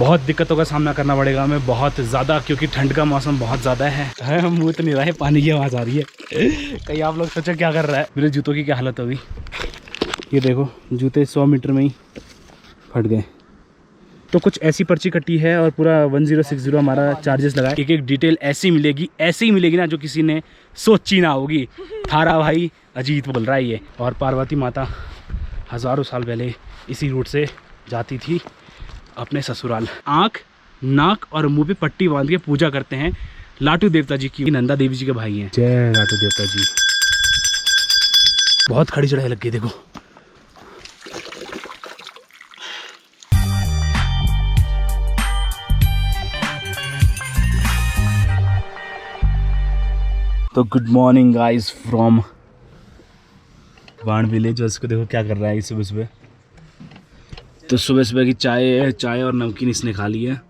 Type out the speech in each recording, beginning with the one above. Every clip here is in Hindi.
बहुत दिक्कतों का सामना करना पड़ेगा हमें, बहुत ज़्यादा, क्योंकि ठंड का मौसम बहुत ज़्यादा है। हम मुँह तो नहीं रहा है, पानी की आवाज़ आ रही है। कहीं आप लोग सोचो क्या कर रहा है। मेरे जूतों की क्या हालत होगी, ये देखो जूते 100 मीटर में ही फट गए। तो कुछ ऐसी पर्ची कटी है और पूरा 1060 हमारा चार्जेस लगा है। एक एक डिटेल ऐसी मिलेगी, ऐसी ही मिलेगी ना जो किसी ने सोची ना होगी। थारा भाई अजीत बोल रहा है ये। और पार्वती माता हज़ारों साल पहले इसी रूट से जाती थी अपने ससुराल। आँख, नाक और मुंह पे पट्टी बांध के पूजा करते हैं लाटू देवता जी की। नंदा देवी जी के भाई हैं। जय लाटू देवता जी। बहुत खड़ी चढ़ाई लग गई देखो। तो गुड मॉर्निंग गाइस फ्रॉम वाण विलेज। उसको देखो क्या कर रहा है सुबह सुबह। तो सुबह सुबह की चाय और नमकीन इसने खा ली है।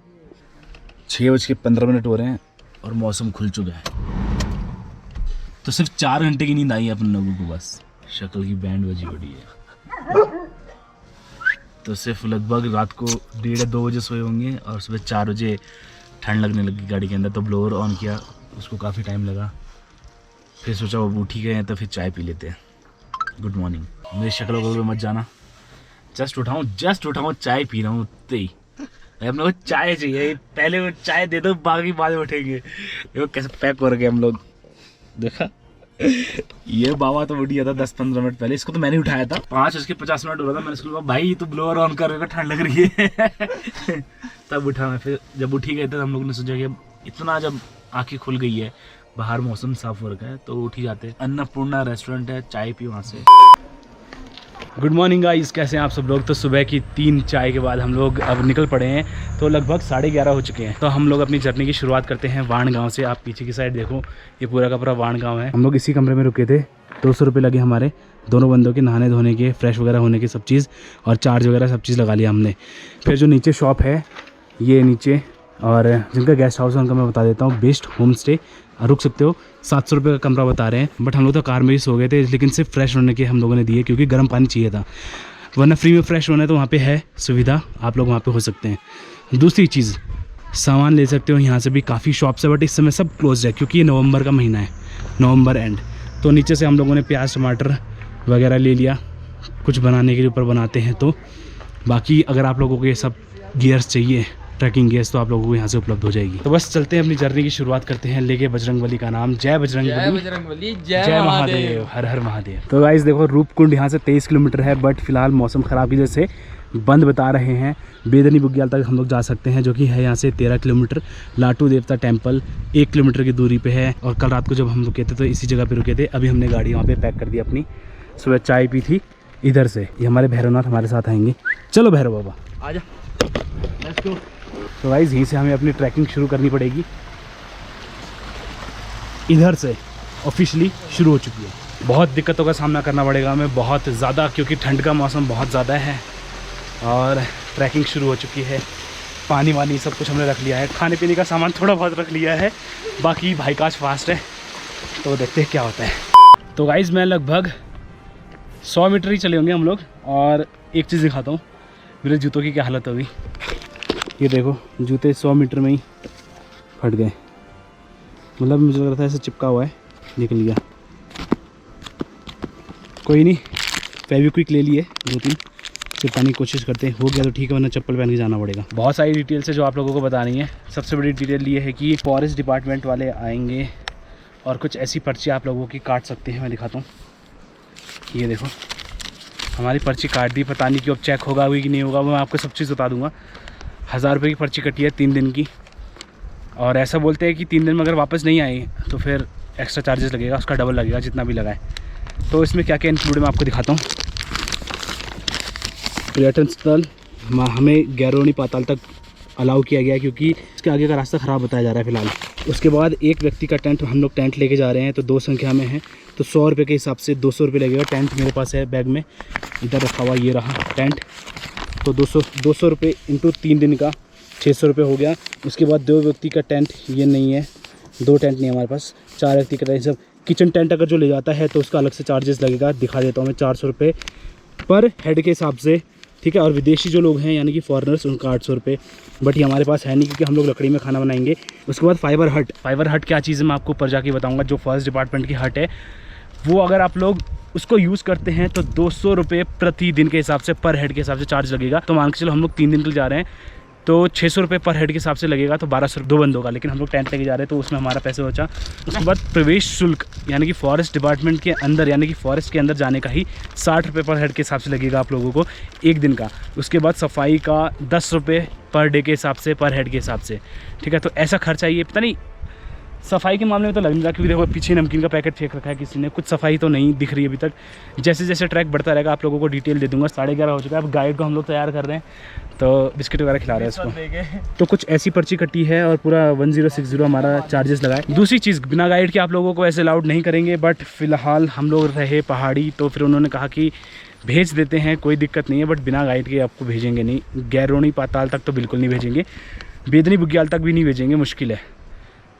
6:15 हो रहे हैं और मौसम खुल चुका है। तो सिर्फ 4 घंटे की नींद आई है अपन लोगों को बस। शक्ल की बैंड बजी पड़ी है। तो सिर्फ लगभग रात को 1:30-2 बजे सोए होंगे और सुबह 4 बजे ठंड लगने लगी गाड़ी के अंदर। तो ब्लोअर ऑन किया, उसको काफ़ी टाइम लगा। फिर सोचा वो उठ ही गए हैं तो फिर चाय पी लेते हैं। Good morning. मेरी शक्ल को मत जाना। जस्ट उठाऊँ चाय पी रहा हूँ उतने ही। हम लोग को चाय चाहिए, पहले वो चाय दे दो, बाकी बाद में उठेंगे। देखो कैसे पैक हो रखे हम लोग, देखा। ये बाबा तो उठ गया था 10-15 मिनट पहले। इसको तो मैंने उठाया था। 5:50 हो रहा था। मैंने इसको कहा भाई तू ब्लोअर ऑन कर, ठंड लग रही है। तब उठा मैं। फिर जब उठी गए थे हम लोगों ने सोचा कि इतना जब आँखें खुल गई है, बाहर मौसम साफ हो रखा है, तो उठ ही जाते। अन्नपूर्णा रेस्टोरेंट है, चाय पी वहाँ से। गुड मॉर्निंग गाइस, कैसे हैं आप सब लोग। तो सुबह की 3 चाय के बाद हम लोग अब निकल पड़े हैं। तो लगभग 11:30 हो चुके हैं। तो हम लोग अपनी जर्नी की शुरुआत करते हैं वाण गांव से। आप पीछे की साइड देखो, ये पूरा का पूरा वाण गांव है। हम लोग इसी कमरे में रुके थे। 200 रुपये लगे हमारे दोनों बंदों के, नहाने धोने के, फ्रेश वगैरह होने के, सब चीज़, और चार्ज वगैरह सब चीज़ लगा लिया हमने। फिर जो नीचे शॉप है ये नीचे, और जिनका गेस्ट हाउस है उनका मैं बता देता हूँ, बेस्ट होम स्टे। रुक सकते हो। 700 रुपये का कमरा बता रहे हैं। बट हम लोग तो कार में ही सो गए थे, लेकिन सिर्फ फ्रेश होने के हम लोगों ने दिए, क्योंकि गर्म पानी चाहिए था। वरना फ्री में फ्रेश होना है तो वहाँ पे है सुविधा, आप लोग वहाँ पे हो सकते हैं। दूसरी चीज़, सामान ले सकते हो यहाँ से भी, काफ़ी शॉप्स है, बट इस समय सब क्लोज है क्योंकि ये नवंबर का महीना है, नवंबर एंड। तो नीचे से हम लोगों ने प्याज टमाटर वगैरह ले लिया, कुछ बनाने के ऊपर बनाते हैं। तो बाकी अगर आप लोगों को ये सब गियर्स चाहिए, ट्रैकिंग गियर्स, तो आप लोगों को यहाँ से उपलब्ध हो जाएगी। तो बस चलते हैं, अपनी जर्नी की शुरुआत करते हैं लेके बजरंगबली का नाम। जय बजरंगबली, जय महादेव, हर हर महादेव। तो गाइस देखो, रूपकुंड यहाँ से 23 किलोमीटर है, बट फिलहाल मौसम ख़राब की वजह से बंद बता रहे हैं। बेदनी बुग्याल तक हम लोग जा सकते हैं, जो कि है यहाँ से 13 किलोमीटर। लाटू देवता टेम्पल 1 किलोमीटर की दूरी पे है। और कल रात को जब हम रुके थे तो इसी जगह पे रुके थे। अभी हमने गाड़ी वहाँ पे पैक कर दी अपनी। सुबह चाय पी थी इधर से। ये हमारे भैरवनाथ हमारे साथ आएंगे। चलो भैरव बाबा आ जा, लेट्स गो। तो गाइस यहीं से हमें अपनी ट्रैकिंग शुरू करनी पड़ेगी। इधर से ऑफिशियली शुरू हो चुकी है। बहुत दिक्कतों का सामना करना पड़ेगा हमें, बहुत ज़्यादा, क्योंकि ठंड का मौसम बहुत ज़्यादा है। और ट्रैकिंग शुरू हो चुकी है। पानी वानी सब कुछ हमने रख लिया है। खाने पीने का सामान थोड़ा बहुत रख लिया है। बाकी भाई काश फास्ट है, तो देखते हैं क्या होता है। तो गाइस मैं लगभग 100 मीटर ही चले होंगे हम लोग। और एक चीज़ दिखाता हूँ, मेरे जूतों की क्या हालत होगी। ये देखो जूते 100 मीटर में ही फट गए। मतलब मुझे लग रहा था ऐसे चिपका हुआ है, निकल गया। कोई नहीं, फेविक्विक ले लिए 2-3, चिपकाने की कोशिश करते हैं। हो गया तो ठीक है, वरना चप्पल पहन के जाना पड़ेगा। बहुत सारी डिटेल्स है जो आप लोगों को बतानी है। सबसे बड़ी डिटेल ये है कि फॉरेस्ट डिपार्टमेंट वाले आएंगे और कुछ ऐसी पर्ची आप लोगों की काट सकते हैं। मैं दिखाता हूँ, ये देखो हमारी पर्ची काट दी। पता नहीं कि अब चेक होगा कि नहीं होगा, मैं आपको सब चीज़ बता दूँगा। 1000 रुपये की पर्ची कटी है 3 दिन की। और ऐसा बोलते हैं कि 3 दिन में अगर वापस नहीं आए तो फिर एक्स्ट्रा चार्जेस लगेगा, उसका डबल लगेगा जितना भी लगाए। तो इसमें क्या क्या इंक्लूड है मैं आपको दिखाता हूँ। पर्यटन स्थल हमें गैरोनी पाताल तक अलाउ किया गया है, क्योंकि इसके आगे का रास्ता ख़राब बताया जा रहा है फ़िलहाल। उसके बाद एक व्यक्ति का टेंट, हम लोग टेंट लेके जा रहे हैं तो 2 संख्या में है, तो 100 रुपये के हिसाब से 200 रुपये लगेगा। टेंट मेरे पास है बैग में, इधर रखा हुआ, ये रहा टेंट। तो 200 रुपये इंटू 3 दिन का 600 रुपये हो गया। उसके बाद 2 व्यक्ति का टेंट, ये नहीं है, 2 टेंट नहीं है हमारे पास, 4 व्यक्ति का टेंट। सब किचन टेंट अगर जो ले जाता है तो उसका अलग से चार्जेस लगेगा, दिखा देता हूँ मैं। 400 रुपये पर हेड के हिसाब से ठीक है। और विदेशी जो लोग हैं यानी कि फॉरेनर्स, उनका 800 रुपये। बट ये हमारे पास है नहीं क्योंकि हम लोग लकड़ी में खाना बनाएंगे। उसके बाद फाइबर हट क्या चीज़ है मैं आपको ऊपर जाके बताऊँगा। जो फॉरेस्ट डिपार्टमेंट की हट है वो अगर आप लोग उसको यूज़ करते हैं तो 200 रुपये प्रति दिन के हिसाब से, पर हेड के हिसाब से चार्ज लगेगा। तो मान के चलो हम लोग 3 दिन के लिए जा रहे हैं तो 600 रुपये पर हेड के हिसाब से लगेगा, तो 1200 2 बंदों का। लेकिन हम लोग टेंट लेके जा रहे हैं तो उसमें हमारा पैसे बचा। उसके बाद प्रवेश शुल्क यानी कि फॉरेस्ट डिपार्टमेंट के अंदर यानी कि फॉरेस्ट के अंदर जाने का ही 60 रुपये पर हेड के हिसाब से लगेगा आप लोगों को 1 दिन का। उसके बाद सफाई का 10 रुपये पर डे के हिसाब से, पर हेड के हिसाब से, ठीक है। तो ऐसा खर्चा ये पता नहीं सफाई के मामले में तो लग नहीं रहा क्योंकि देखो पीछे नमकीन का पैकेट फेंक रखा है किसी ने, कुछ सफाई तो नहीं दिख रही अभी तक। जैसे जैसे ट्रैक बढ़ता रहेगा आप लोगों को डिटेल दे दूंगा। 11:30 हो चुका है, अब गाइड को हम लोग तैयार कर रहे हैं तो बिस्किट वगैरह खिला रहे हैं इसको। तो कुछ ऐसी पर्ची कटी है और पूरा 1060 हमारा चार्जेस लगा है। दूसरी चीज़, बिना गाइड के आप लोगों को ऐसे अलाउड नहीं करेंगे, बट फिलहाल हम लोग रहे पहाड़ी तो फिर उन्होंने कहा कि भेज देते हैं, कोई दिक्कत नहीं है, बट बिना गाइड के आपको भेजेंगे नहीं। गैरोनी पाताल तक तो बिल्कुल नहीं भेजेंगे, बेदनी बुग्याल तक भी नहीं भेजेंगे, मुश्किल है।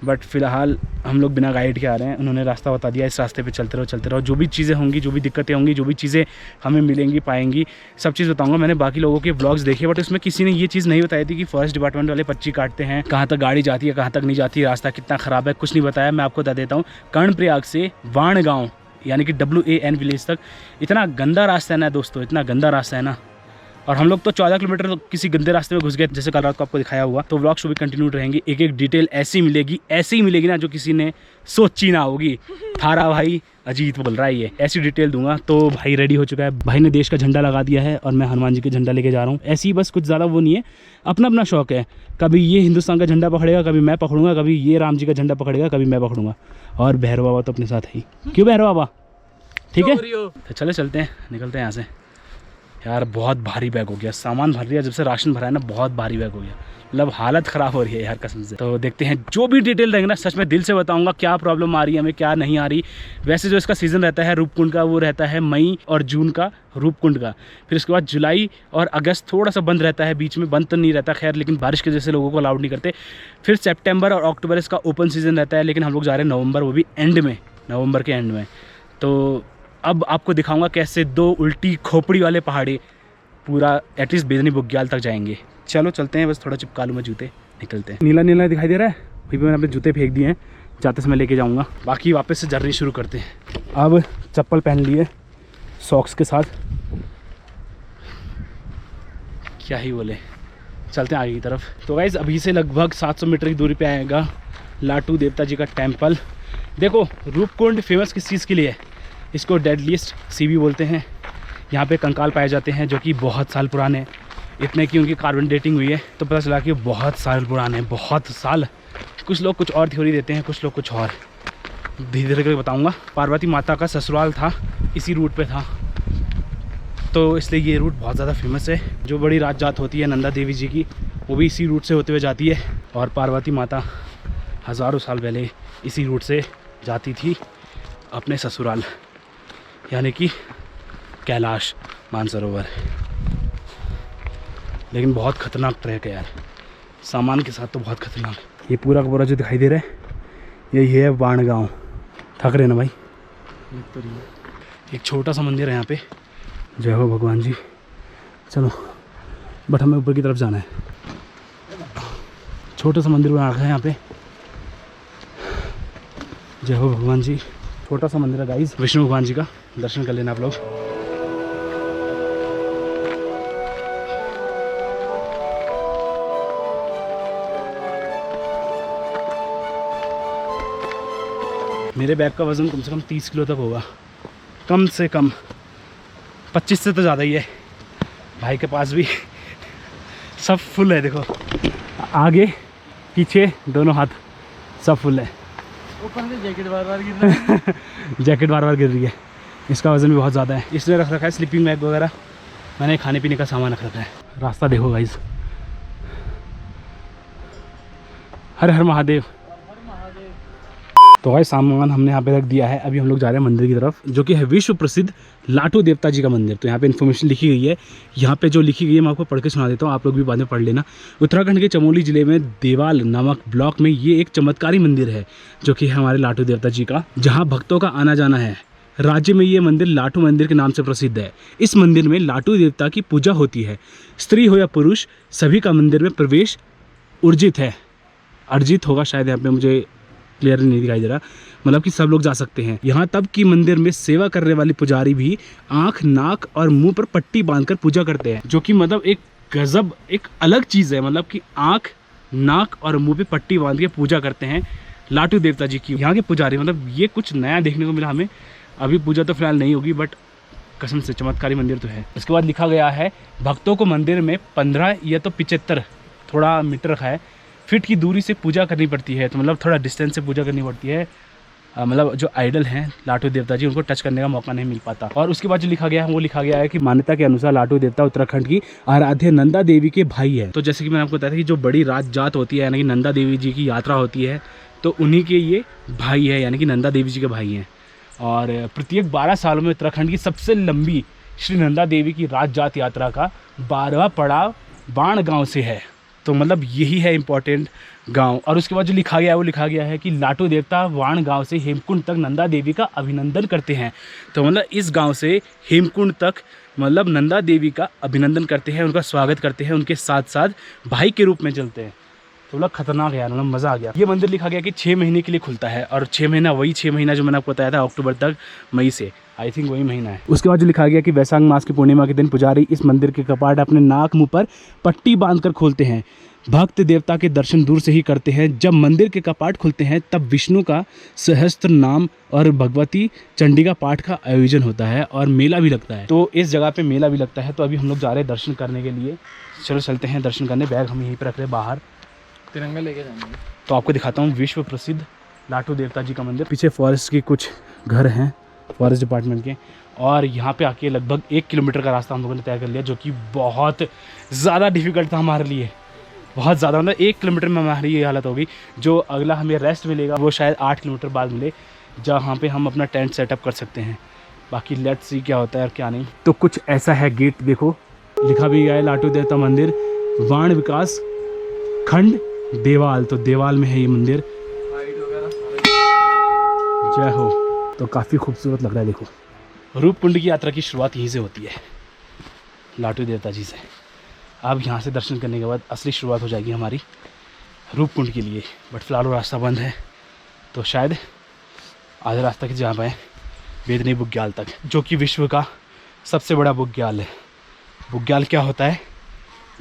बट फ़िलहाल हम लोग बिना गाइड के आ रहे हैं। उन्होंने रास्ता बता दिया, इस रास्ते पे चलते रहो। जो भी चीज़ें होंगी, जो भी दिक्कतें होंगी, जो भी चीज़ें हमें मिलेंगी पाएंगी, सब चीज़ बताऊंगा। मैंने बाकी लोगों के व्लॉग्स देखे बट उसमें किसी ने ये चीज़ नहीं बताई थी कि फॉरेस्ट डिपार्टमेंट वाले पर्ची काटते हैं, कहाँ तक गाड़ी जाती है, कहाँ तक नहीं जाती, रास्ता कितना ख़राब है, कुछ नहीं बताया। मैं आपको बता देता हूँ, कर्णप्रयाग से वाण गाँव यानी कि WAN विलेज तक इतना गंदा रास्ता है ना दोस्तों, इतना गंदा रास्ता है ना। और हम लोग तो 14 किलोमीटर किसी गंदे रास्ते में घुस गए, जैसे कल रात को आपको दिखाया हुआ। तो व्लॉग्स भी कंटिन्यू रहेंगे, एक एक डिटेल ऐसी ही मिलेगी ना जो किसी ने सोची ना होगी। थारा भाई अजीत बोल रहा है ये, ऐसी डिटेल दूंगा। तो भाई रेडी हो चुका है, भाई ने देश का झंडा लगा दिया है और मैं हनुमान जी का झंडा लेके जा रहा हूँ। ऐसे ही बस, कुछ ज़्यादा वो नहीं है, अपना अपना शौक है। कभी ये हिंदुस्तान का झंडा पकड़ेगा, कभी मैं पकड़ूंगा, कभी ये राम जी का झंडा पकड़ेगा, कभी मैं पकड़ूंगा। और भैरव बाबा तो अपने साथ है ही। क्यों भैरव बाबा, ठीक है। तो चले चलते हैं, निकलते हैं यहाँ से। यार बहुत भारी बैग हो गया, सामान भर लिया जब से राशन भरा है ना, बहुत भारी बैग हो गया, मतलब हालत ख़राब हो रही है यार कसम से। तो देखते हैं, जो भी डिटेल रहेंगे ना सच में दिल से बताऊंगा, क्या प्रॉब्लम आ रही है हमें, क्या नहीं आ रही। वैसे जो इसका सीज़न रहता है रूपकुंड का, वो रहता है मई और जून का रूपकुंड का। फिर उसके बाद जुलाई और अगस्त थोड़ा सा बंद रहता है, बीच में बंद तो नहीं रहता खैर, लेकिन बारिश के जैसे लोगों को अलाउड नहीं करते। फिर सितंबर और अक्टूबर इसका ओपन सीज़न रहता है, लेकिन हम लोग जा रहे हैं नवंबर, वो भी एंड में, नवंबर के एंड में। तो अब आपको दिखाऊँगा कैसे 2 उल्टी खोपड़ी वाले पहाड़ी पूरा एटलीस्ट बेदनी बुग्याल तक जाएंगे। चलो चलते हैं, बस थोड़ा चिपका लूँ मैं जूते, निकलते हैं। नीला नीला दिखाई दे रहा है, वहीं पे मैंने अपने जूते फेंक दिए हैं, जाते समय लेके जाऊंगा। बाकी वापस से जर्नी शुरू करते हैं। अब चप्पल पहन लिए सॉक्स के साथ, क्या ही बोले, चलते हैं आगे की तरफ। तो गाइज़ अभी से लगभग 700 मीटर की दूरी पे आएगा लाटू देवता जी का टेम्पल। देखो रूपकुंड फेमस किस चीज़ के लिए है, इसको डेडलीस्ट सी भी बोलते हैं। यहाँ पे कंकाल पाए जाते हैं जो कि बहुत साल पुराने, इतने कि उनकी कार्बन डेटिंग हुई है तो पता चला कि बहुत साल पुराने, बहुत साल। कुछ लोग कुछ और थ्योरी देते हैं, कुछ लोग कुछ और, धीरे धीरे करके बताऊँगा। पार्वती माता का ससुराल था, इसी रूट पे था, तो इसलिए ये रूट बहुत ज़्यादा फेमस है। जो बड़ी रात जात होती है नंदा देवी जी की, वो भी इसी रूट से होते हुए जाती है। और पार्वती माता हज़ारों साल पहले इसी रूट से जाती थी अपने ससुराल, यानी कि कैलाश मानसरोवर। लेकिन बहुत ख़तरनाक ट्रैक है यार, सामान के साथ तो बहुत ख़तरनाक। ये पूरा का पूरा जो दिखाई दे रहा है यही है वाण गाँव। थक रहे ना भाई, एक छोटा सा मंदिर है यहाँ पे। जय हो भगवान जी। चलो, बट हमें ऊपर की तरफ जाना है। छोटा सा मंदिर बना रखा है यहाँ पे। जय हो भगवान जी। छोटा सा मंदिर है गाइस, विष्णु भगवान जी का, दर्शन कर लेना आप लोग। मेरे बैग का वज़न कम से कम 30 किलो तक होगा, कम से कम 25 से तो ज़्यादा ही है। भाई के पास भी सब फुल है, देखो आगे पीछे दोनों हाथ सब फुल है। ऊपर से जैकेट बार बार गिर रहा है जैकेट बार बार गिर रही है। इसका वज़न भी बहुत ज़्यादा है, इसने रख रखा है स्लीपिंग बैग वगैरह, मैंने खाने पीने का सामान रख रखा है। रास्ता देखो गाइस, हर हर महादेव। तो भाई सामान हमने यहाँ पे रख दिया है। अभी हम लोग जा रहे हैं मंदिर की तरफ, जो कि है विश्व प्रसिद्ध लाटू देवता जी का मंदिर। तो यहाँ पे इन्फॉर्मेशन लिखी गई है, यहाँ पे जो लिखी गई है मैं आपको पढ़ के सुना देता हूँ, आप लोग भी बाद में पढ़ लेना। उत्तराखंड के चमोली ज़िले में देवाल नामक ब्लॉक में ये एक चमत्कारी मंदिर है, जो कि है हमारे लाटू देवता जी का, जहाँ भक्तों का आना जाना है। राज्य में ये मंदिर लाटू मंदिर के नाम से प्रसिद्ध है। इस मंदिर में लाटू देवता की पूजा होती है। स्त्री हो या पुरुष सभी का मंदिर में प्रवेश अर्जित है। अर्जित होगा शायद, यहाँ पे मुझे क्लियर नहीं दिखाई दे रहा, मतलब कि सब लोग जा सकते हैं। यहाँ तब कि मंदिर में सेवा करने वाली पुजारी भी आँख, नाक और मुंह पर पट्टी बांधकर पूजा करते हैं, जो कि मतलब एक गजब, एक अलग चीज़ है। मतलब कि आँख, नाक और मुंह पे पट्टी बांध के पूजा करते हैं लाटू देवता जी की यहाँ के पुजारी। मतलब ये कुछ नया देखने को मिला हमें। अभी पूजा तो फिलहाल नहीं होगी, बट कसम से चमत्कारी मंदिर तो है। उसके बाद लिखा गया है भक्तों को मंदिर में 15 या तो 75 थोड़ा मीटर रखा है फीट की दूरी से पूजा करनी पड़ती है। तो मतलब थोड़ा डिस्टेंस से पूजा करनी पड़ती है। मतलब जो आइडल हैं लाटू देवता जी, उनको टच करने का मौका नहीं मिल पाता। और उसके बाद जो लिखा गया है वो लिखा गया है कि मान्यता के अनुसार लाटू देवता उत्तराखंड की आराध्य नंदा देवी के भाई है। तो जैसे कि मैंने आपको बताया था कि जो बड़ी राज जात होती है, यानी कि नंदा देवी जी की यात्रा होती है, तो उन्हीं के ये भाई है, यानी कि नंदा देवी जी के भाई हैं। और प्रत्येक 12 सालों में उत्तराखंड की सबसे लंबी श्री नंदा देवी की राज जात यात्रा का 12वां पड़ाव बाण गाँव से है। तो मतलब यही है इम्पोर्टेंट गांव। और उसके बाद जो लिखा गया है वो लिखा गया है कि लाटू देवता वाण गांव से हेमकुंड तक नंदा देवी का अभिनंदन करते हैं। तो मतलब इस गांव से हेमकुंड तक मतलब नंदा देवी का अभिनंदन करते हैं, उनका स्वागत करते हैं, उनके साथ साथ भाई के रूप में चलते हैं। तो मतलब खतरनाक है, मतलब मज़ा आ गया। ये मंदिर लिखा गया कि 6 महीने के लिए खुलता है, और 6 महीना वही 6 महीना जो मैंने आपको बताया था अक्टूबर तक, मई से, आई थिंक वही महीना है। उसके बाद जो लिखा गया कि वैशाख मास की पूर्णिमा के दिन पुजारी इस मंदिर के कपाट अपने नाक मुंह पर पट्टी बांधकर खोलते हैं। भक्त देवता के दर्शन दूर से ही करते हैं। जब मंदिर के कपाट खुलते हैं तब विष्णु का सहस्त्र नाम और भगवती चंडी पाठ का आयोजन होता है और मेला भी लगता है। तो इस जगह पे मेला भी लगता है। तो अभी हम लोग जा रहे हैं दर्शन करने के लिए। चलो चलते हैं दर्शन करने। बैग हम यहीं पर रख रहे हैं बाहर, तिरंगा लेके जाएंगे। तो आपको दिखाता हूँ विश्व प्रसिद्ध लाटू देवता जी का मंदिर। पीछे फॉरेस्ट के कुछ घर हैं, फॉरेस्ट डिपार्टमेंट के। और यहाँ पे आके लगभग 1 किलोमीटर का रास्ता हम लोगों ने तय कर लिया, जो कि बहुत ज़्यादा डिफिकल्ट था हमारे लिए, बहुत ज़्यादा। मतलब 1 किलोमीटर में हमारी ये हालत होगी। जो अगला हमें रेस्ट मिलेगा वो शायद 8 किलोमीटर बाद मिले, जहाँ पे हम अपना टेंट सेटअप कर सकते हैं। बाकी लेट्स सी क्या होता है और क्या नहीं। तो कुछ ऐसा है गेट, देखो लिखा भी गया है लाटू देवता मंदिर वाण विकास खंड देवाल। तो देवाल में है ये मंदिर। जय हो। तो काफ़ी खूबसूरत लग रहा है। देखो रूपकुंड की यात्रा की शुरुआत यहीं से होती है, लाटू देवता जी से। अब यहाँ से दर्शन करने के बाद असली शुरुआत हो जाएगी हमारी रूपकुंड के लिए। बट फिलहाल वो रास्ता बंद है, तो शायद आधे रास्ता की जा पाए बेदनी बुग्याल तक, जो कि विश्व का सबसे बड़ा बुग्याल है। बुग्याल क्या होता है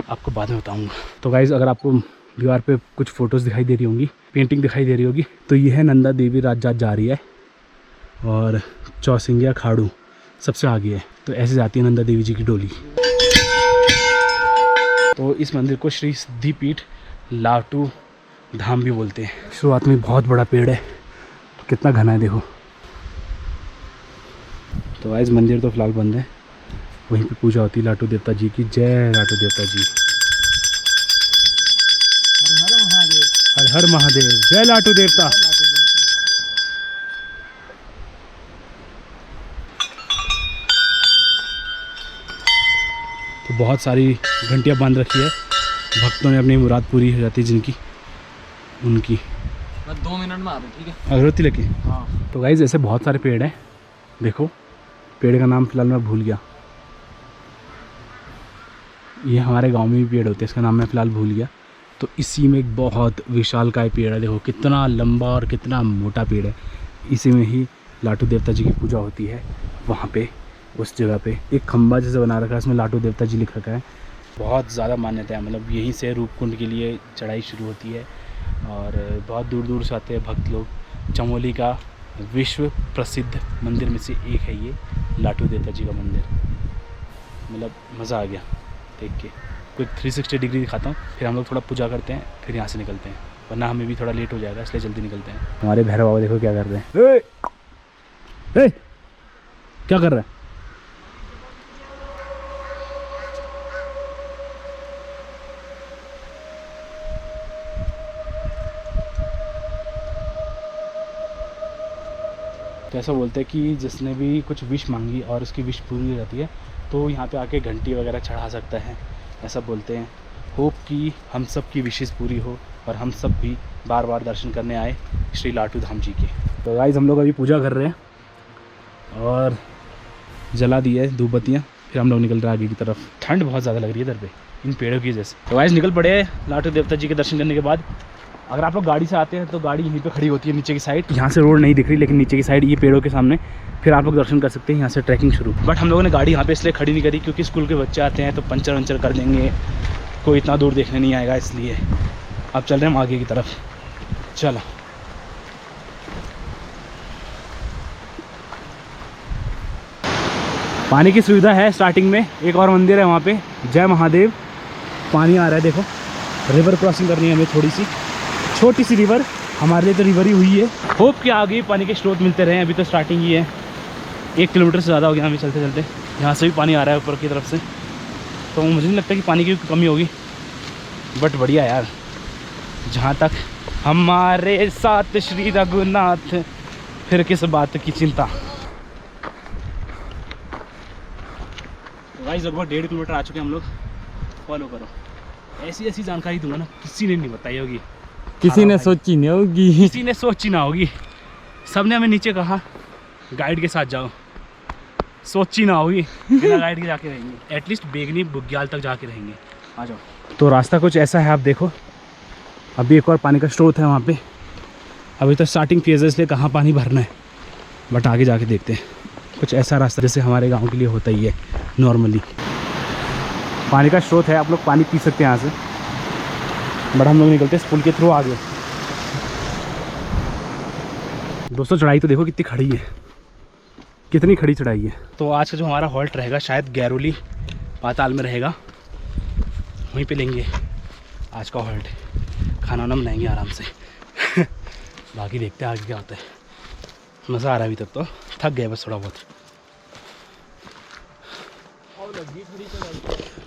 आपको बाद में बताऊँगा। तो गाइज़, अगर आपको दीवार पे कुछ फ़ोटोज़ दिखाई दे रही होंगी, पेंटिंग दिखाई दे रही होगी, तो ये है नंदा देवी राजजात जा रही है और चौसिंगिया खाड़ू सबसे आगे है। तो ऐसे जाती है नंदा देवी जी की डोली। तो इस मंदिर को श्री सिद्धिपीठ लाटू धाम भी बोलते हैं। शुरुआत में बहुत बड़ा पेड़ है, तो कितना घना है देखो। तो आज मंदिर तो फिलहाल बंद है, वहीं पे पूजा होती है लाटू देवता जी की। जय लाटू देवता जी। हर हर महादेव। जय लाटू देवता। तो बहुत सारी घंटियां बांध रखी है, भक्तों ने अपनी मुराद पूरी हो जाती है जिनकी, उनकी। 2 मिनट में आ रहे, ठीक है? अगरबत्ती लेके। हाँ। तो गाइज ऐसे बहुत सारे पेड़ हैं, देखो पेड़ का नाम फिलहाल मैं भूल गया। ये हमारे गांव में भी पेड़ होते हैं, इसका नाम मैं फ़िलहाल भूल गया। तो इसी में एक बहुत विशालकाय पेड़ है, देखो कितना लंबा और कितना मोटा पेड़ है। इसी में ही लाटू देवता जी की पूजा होती है। वहाँ पे उस जगह पे एक खंबा जैसे बना रखा है, उसमें लाटू देवता जी लिख रखा है। बहुत ज़्यादा मान्यता है, मतलब यहीं से रूपकुंड के लिए चढ़ाई शुरू होती है और बहुत दूर दूर से आते हैं भक्त लोग। चमोली का विश्व प्रसिद्ध मंदिर में से एक है ये लाटू देवता जी का मंदिर। मतलब मज़ा आ गया देख के। कोई 360 डिग्री दिखाता हूँ, फिर हम लोग थोड़ा पूजा करते हैं, फिर यहाँ से निकलते हैं, वरना हमें भी थोड़ा लेट हो जाएगा, इसलिए जल्दी निकलते हैं। हमारे भैरव बाबा देखो क्या कर रहे हैं। ए, क्या कर रहा है? तो ऐसा बोलते हैं कि जिसने भी कुछ विश मांगी और उसकी विश पूरी हो जाती है, तो यहाँ पे आके घंटी वगैरह चढ़ा सकता है, ऐसा बोलते हैं। होप कि हम सब की विशेष पूरी हो और हम सब भी बार बार दर्शन करने आए श्री लाटू धाम जी के। तो गाइस हम लोग अभी पूजा कर रहे हैं, और जला दी है धूप बत्तियाँ। फिर हम लोग निकल रहे हैं आगे की तरफ। ठंड बहुत ज़्यादा लग रही है इधर पे इन पेड़ों की वजह से। तो गाइस निकल पड़े हैं लाटू देवता जी के दर्शन करने के बाद। अगर आप लोग गाड़ी से आते हैं तो गाड़ी यहीं पे खड़ी होती है नीचे की साइड। यहाँ से रोड नहीं दिख रही, लेकिन नीचे की साइड ये पेड़ों के सामने फिर आप लोग दर्शन कर सकते हैं। यहाँ से ट्रैकिंग शुरू। बट हम लोगों ने गाड़ी यहाँ पे इसलिए खड़ी नहीं करी क्योंकि स्कूल के बच्चे आते हैं तो पंचर वंचर कर देंगे, कोई इतना दूर देखने नहीं आएगा, इसलिए अब चल रहे हैं हम आगे की तरफ। चलो पानी की सुविधा है स्टार्टिंग में। एक और मंदिर है वहाँ पे, जय महादेव। पानी आ रहा है देखो। रिवर क्रॉसिंग करनी है हमें, थोड़ी सी छोटी सी रिवर, हमारे लिए तो रिवर ही हुई है। होप कि आगे पानी के स्रोत मिलते रहे। अभी तो स्टार्टिंग ही है, 1 किलोमीटर से ज़्यादा हो गया हमें चलते चलते। यहाँ से भी पानी आ रहा है ऊपर की तरफ से, तो मुझे नहीं लगता कि पानी की कमी होगी। बट बढ़िया यार, जहाँ तक हमारे साथ श्री रघुनाथ, फिर किस बात की चिंता। गाइस लगभग 1.5 किलोमीटर आ चुके हैं हम लोग। फॉलो करो, ऐसी ऐसी जानकारी दूंगा ना किसी ने नहीं बताई होगी, किसी ने सोची नहीं होगी, किसी ने सोची ना होगी। सबने हमें नीचे कहा गाइड के साथ जाओ, सोची ना होगी, बिना गाइड के जाके रहेंगे। एटलीस्ट बेगनी बुग्याल तक जाके रहेंगे। आ जाओ। तो रास्ता कुछ ऐसा है, आप देखो। अभी एक और पानी का स्रोत है वहाँ पे। अभी तो स्टार्टिंग फेज है इसलिए कहाँ पानी भरना है, बट आगे जाके देखते हैं। कुछ ऐसा रास्ता जैसे हमारे गांव के लिए होता ही है नॉर्मली। पानी का स्रोत है, आप लोग पानी पी सकते हैं यहाँ से। बट हम लोग निकलते हैं इस पुल के थ्रू आगे। दोस्तों चढ़ाई तो देखो कितनी खड़ी है, कितनी खड़ी चढ़ाई है। तो आज का जो हमारा हॉल्ट रहेगा शायद गैरोली पाताल में रहेगा, वहीं पे लेंगे आज का हॉल्ट। खाना वाना बनाएंगे आराम से। बाकी देखते हैं आगे क्या होता है। मज़ा आ रहा है अभी तक तो, थक गए बस थोड़ा बहुत।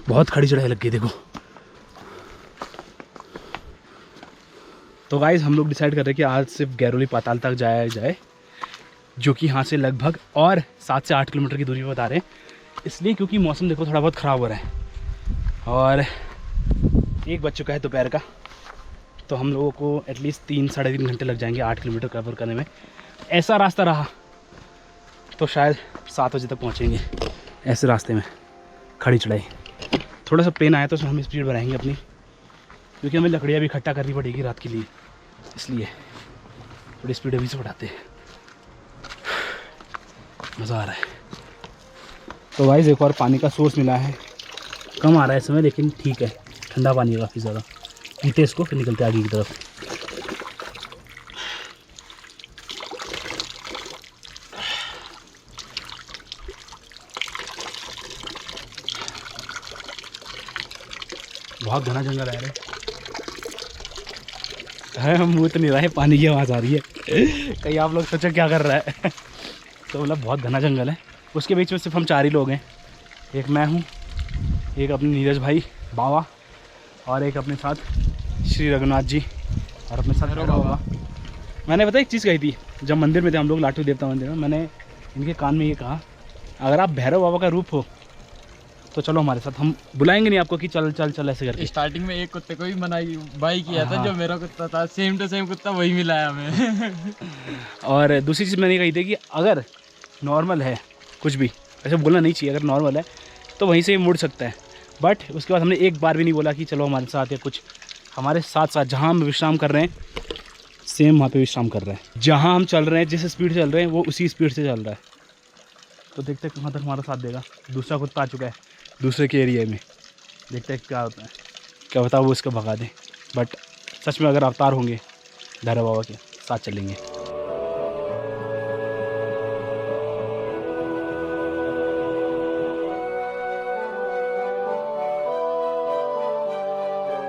बहुत खड़ी चढ़ाई लग गई देखो। तो गाइस हम लोग डिसाइड कर रहे हैं कि आज सिर्फ गैरोली पाताल तक जाया जाए, जो कि यहाँ से लगभग और 7 से 8 किलोमीटर की दूरी पर बता रहे हैं। इसलिए क्योंकि मौसम देखो थोड़ा बहुत ख़राब हो रहा है और 1 बज चुका है दोपहर का। तो हम लोगों को एटलीस्ट 3 साढ़े 3 घंटे लग जाएंगे 8 किलोमीटर कवर करने में। ऐसा रास्ता रहा तो शायद 7 बजे तक पहुँचेंगे। ऐसे रास्ते में खड़ी चढ़ाई, थोड़ा सा प्लेन आया तो उसमें हम स्पीड बढ़ाएंगे अपनी, क्योंकि हमें लकड़ियाँ भी इकट्ठा करनी पड़ेगी रात के लिए, इसलिए थोड़ी स्पीड अभी से बढ़ाते हैं। मज़ा आ रहा है। तो गाइस एक और पानी का सोर्स मिला है, कम आ रहा है इस समय लेकिन ठीक है, ठंडा पानी है काफ़ी ज़्यादा। पीते इसको फिर निकलते आगे की तरफ। बहुत घना जंगल है हम मुँह तो नहीं रहा है, पानी की आवाज़ आ रही है। कहीं आप लोग सोचो क्या कर रहा है। तो मतलब बहुत घना जंगल है। उसके बीच में सिर्फ हम 4 ही लोग हैं। एक मैं हूँ, एक अपने नीरज भाई बाबा, और एक अपने साथ श्री रघुनाथ जी, और अपने साथ भैरव बाबा। मैंने पता एक चीज़ कही थी जब मंदिर में थे हम लोग, लाटू देवता मंदिर में। मैंने इनके कान में ये कहा, अगर आप भैरव बाबा का रूप हो तो चलो हमारे साथ, हम बुलाएंगे नहीं आपको कि चल चल चल ऐसे करके। स्टार्टिंग में एक कुत्ते को भी बाई किया था, जो मेरा कुत्ता था, सेम टू सेम कुत्ता वही मिला है हमें। और दूसरी चीज़ मैंने कही थी कि अगर नॉर्मल है कुछ भी, ऐसे बोलना नहीं चाहिए, अगर नॉर्मल है तो वहीं से ही मुड़ सकता है। बट उसके बाद हमने एक बार भी नहीं बोला कि चलो हमारे साथ या कुछ। हमारे साथ साथ जहाँ हम विश्राम कर रहे हैं सेम वहाँ पे विश्राम कर रहे हैं। जहाँ हम चल रहे हैं, जिस स्पीड से चल रहे हैं वो उसी स्पीड से चल रहा है। तो देखते हैं कहाँ तक हमारा साथ देगा। दूसरा कुत्ता आ चुका है दूसरे के एरिया में, देखते हैं क्या होता है। क्या बता वो इसको भगा दे। बट सच में अगर अवतार होंगे भैरव बाबा के, साथ चलेंगे।